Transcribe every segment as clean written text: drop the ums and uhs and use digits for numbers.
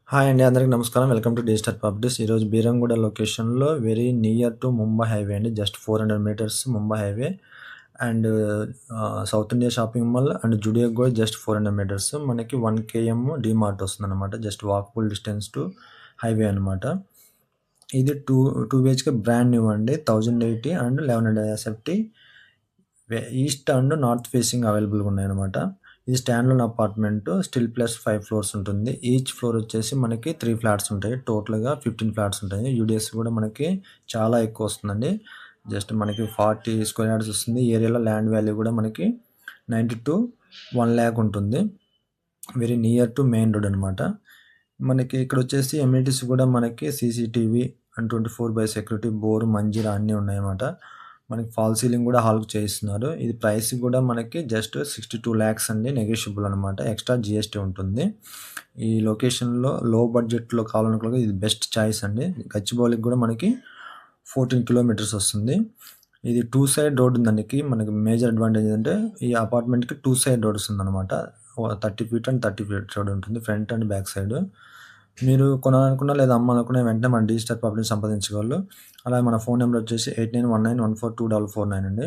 Hi అండి. అందరికి నమస్కారం. Welcome to digital properties. ఈరోజు బీరంగూడ లొకేషన్‌లో very near to Mumbai highway అండి. Just 400 meters Mumbai highway and south India shopping mall and జుడియోకి కూడా జస్ట్ 400 మీటర్స్. మనకి 1 కేఎం డీమార్ట్ వస్తుందన్నమాట. Just walkable distance to highway అనమాట. ఇది 2 బిహెచ్‌కే బ్రాండ్ న్యూ అండి. 1080 and 1100 SFT east and north facing అవైలబుల్‌గా ఉన్నాయన్నమాట. ఇది stand alone apartment still plus 5 floors ఉంటుంది. ఈచ్ ఫ్లోర్ వచ్చేసి మనకి 3 ఫ్లాట్స్ ఉంటాయి. టోటల్‌గా 15 ఫ్లాట్స్ ఉంటాయి. యూడిఎస్ కూడా మనకి చాలా ఎక్కువ వస్తుందండి. జస్ట్ మనకి 40 స్క్వేర్ యార్డ్స్ వస్తుంది. ఏరియాలో ల్యాండ్ వాల్యూ కూడా మనకి 90 to 1 lakh ఉంటుంది. Very near to main road అనమాట. మనకి ఇక్కడ వచ్చేసి అమ్యూనిటీస్ కూడా మనకి CCTV and 24/7 security, bore, Manjira అన్నీ ఉన్నాయన్నమాట. మనకి ఫాల్ సీలింగ్ కూడా హాల్‌కి చేయిస్తున్నారు. ఇది ప్రైస్ కూడా మనకి జస్ట్ 62 lakhs అండి. నెగోషియబుల్ అనమాట. ఎక్స్ట్రా జీఎస్టీ ఉంటుంది. ఈ లొకేషన్‌లో లో బడ్జెట్‌లో కావాలనుకున్నోళ్ళకి ఇది బెస్ట్ చాయిస్ అండి. గచ్చిబౌలికి కూడా మనకి 14 కిలోమీటర్స్ వస్తుంది. ఇది 2 సైడ్ రోడ్ ఉందండి. మనకి మేజర్ అడ్వాంటేజ్ ఏంటంటే ఈ అపార్ట్మెంట్‌కి 2 సైడ్ రోడ్ వస్తుందనమాట. 30 ఫీట్ అండ్ 30 ఫీట్ రోడ్ ఉంటుంది. Front and back side. మీరు కొనాలనుకున్నా లేదా అమ్మాలనుకున్న వెంటనే మన డిజిటల్ ప్రాపర్టీని సంప్రదించగలరు. అలాగే మన ఫోన్ నెంబర్ వచ్చేసి 8919142449 అండి.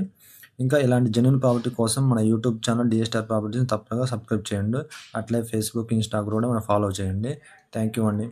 ఇంకా ఇలాంటి జెన్యూన్ ప్రాపర్టీ కోసం మన యూట్యూబ్ ఛానల్ డిజిటల్ ప్రాపర్టీని తప్పకుండా సబ్స్క్రైబ్ చేయండి. అట్లే ఫేస్‌బుక్, ఇన్‌స్టాగ్రామ్ కూడా మనం ఫాలో చేయండి. థ్యాంక్ యూ అండి.